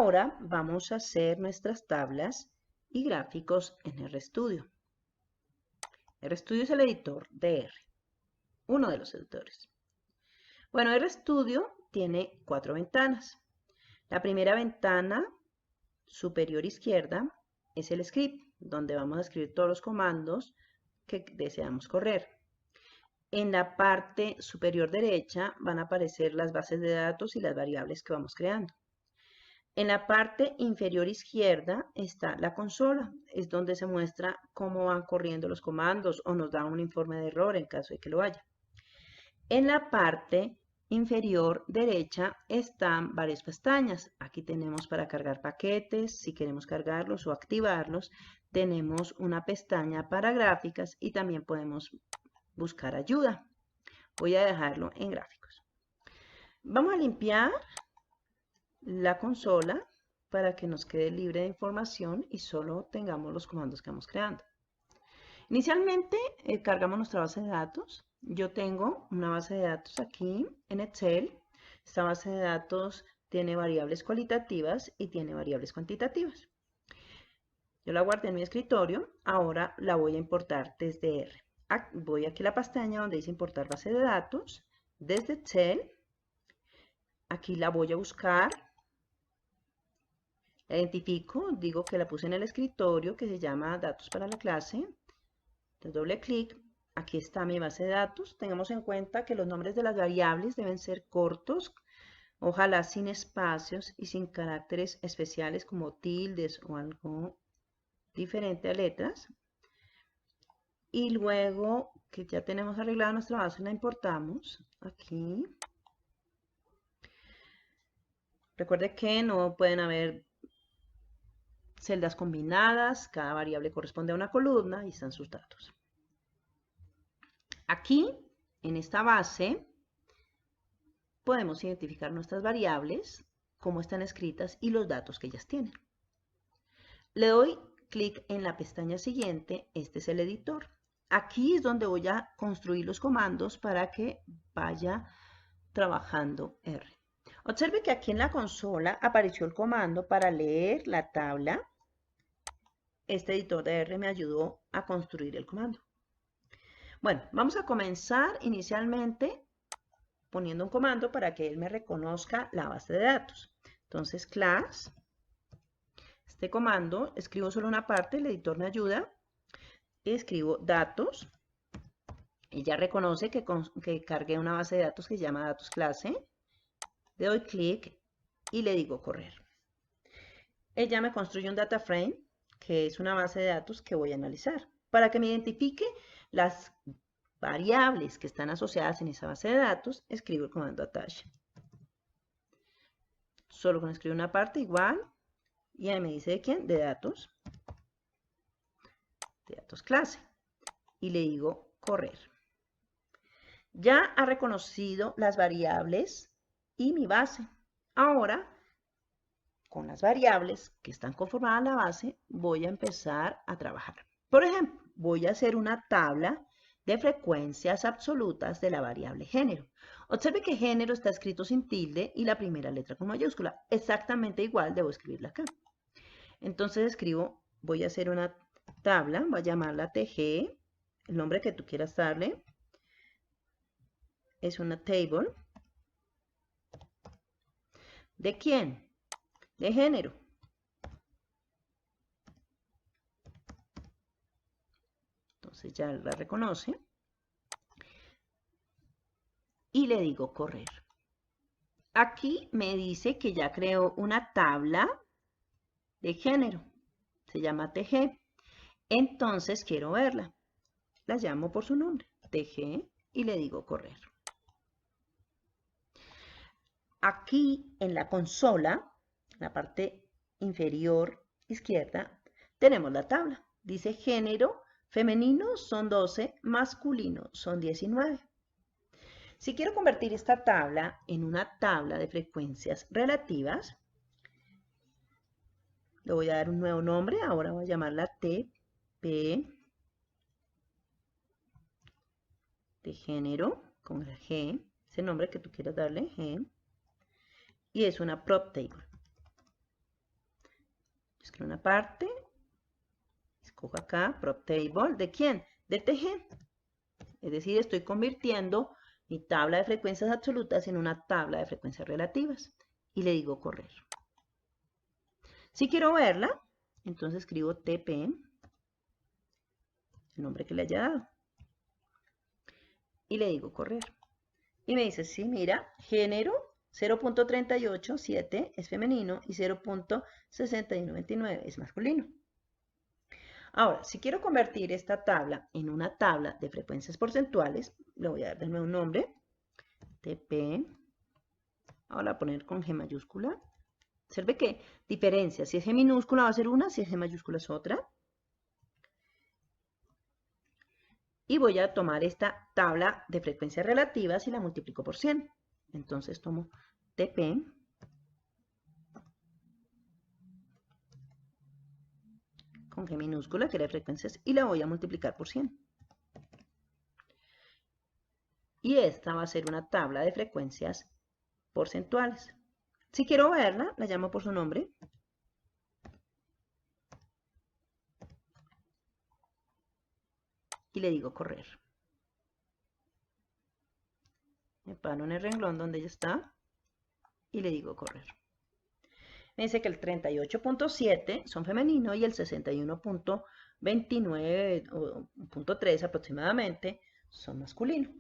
Ahora vamos a hacer nuestras tablas y gráficos en RStudio. RStudio es el editor de R, uno de los editores. Bueno, RStudio tiene 4 ventanas. La primera ventana superior izquierda es el script, donde vamos a escribir todos los comandos que deseamos correr. En la parte superior derecha van a aparecer las bases de datos y las variables que vamos creando. En la parte inferior izquierda está la consola, es donde se muestra cómo van corriendo los comandos o nos da un informe de error en caso de que lo haya. En la parte inferior derecha están varias pestañas. Aquí tenemos para cargar paquetes, si queremos cargarlos o activarlos. Tenemos una pestaña para gráficas y también podemos buscar ayuda. Voy a dejarlo en gráficos. Vamos a limpiar la consola para que nos quede libre de información y solo tengamos los comandos que vamos creando. Inicialmente cargamos nuestra base de datos. Yo tengo una base de datos aquí en Excel. Esta base de datos tiene variables cualitativas y tiene variables cuantitativas. Yo la guardé en mi escritorio. Ahora la voy a importar desde R. Voy aquí a la pestaña donde dice importar base de datos. Desde Excel. Aquí la voy a buscar. La identifico, digo que la puse en el escritorio que se llama datos para la clase. Entonces doble clic, aquí está mi base de datos. Tengamos en cuenta que los nombres de las variables deben ser cortos, ojalá sin espacios y sin caracteres especiales como tildes o algo diferente a letras. Y luego que ya tenemos arreglada nuestra base, la importamos aquí. Recuerde que no pueden haber celdas combinadas, cada variable corresponde a una columna y están sus datos. Aquí, en esta base, podemos identificar nuestras variables, cómo están escritas y los datos que ellas tienen. Le doy clic en la pestaña siguiente, este es el editor. Aquí es donde voy a construir los comandos para que vaya trabajando R. Observe que aquí en la consola apareció el comando para leer la tabla. Este editor de R me ayudó a construir el comando. Bueno, vamos a comenzar inicialmente poniendo un comando para que él me reconozca la base de datos. Entonces, class, este comando, escribo solo una parte, el editor me ayuda, escribo datos, y ya reconoce que cargué una base de datos que se llama datos clase, le doy clic y le digo correr. Ella me construye un data frame, que es una base de datos que voy a analizar, para que me identifique las variables que están asociadas en esa base de datos, escribo el comando attach. Solo con escribir una parte igual, y ahí me dice de quién, de datos clase, y le digo correr. Ya ha reconocido las variables y mi base. Ahora, con las variables que están conformadas la base, voy a empezar a trabajar. Por ejemplo, voy a hacer una tabla de frecuencias absolutas de la variable género. Observe que género está escrito sin tilde y la primera letra con mayúscula. Exactamente igual debo escribirla acá. Entonces escribo, voy a hacer una tabla, voy a llamarla TG, el nombre que tú quieras darle. Es una table. ¿De quién? De género. Entonces ya la reconoce. Y le digo correr. Aquí me dice que ya creó una tabla de género. Se llama TG. Entonces quiero verla. La llamo por su nombre, TG, y le digo correr. Aquí en la consola, en la parte inferior izquierda, tenemos la tabla. Dice género femenino son 12, masculino son 19. Si quiero convertir esta tabla en una tabla de frecuencias relativas, le voy a dar un nuevo nombre. Ahora voy a llamarla TP de género con el G, ese nombre que tú quieras darle, G, y es una prop table. Escribo una parte, escojo acá, prop table, ¿de quién? De TG. Es decir, estoy convirtiendo mi tabla de frecuencias absolutas en una tabla de frecuencias relativas. Y le digo correr. Si quiero verla, entonces escribo TP, el nombre que le haya dado. Y le digo correr. Y me dice, sí, mira, género 0.387 es femenino y 0.6129 es masculino. Ahora, si quiero convertir esta tabla en una tabla de frecuencias porcentuales, le voy a dar de nuevo un nombre, TP, ahora voy a poner con G mayúscula. Observe que diferencia, si es G minúscula va a ser una, si es G mayúscula es otra. Y voy a tomar esta tabla de frecuencias relativas y la multiplico por 100. Entonces tomo TP con G minúscula, que era de frecuencias, y la voy a multiplicar por 100. Y esta va a ser una tabla de frecuencias porcentuales. Si quiero verla, la llamo por su nombre. Y le digo correr. Me paro en el renglón donde ella está y le digo correr. Me dice que el 38.7 son femeninos y el 61.29 o .3 aproximadamente son masculinos.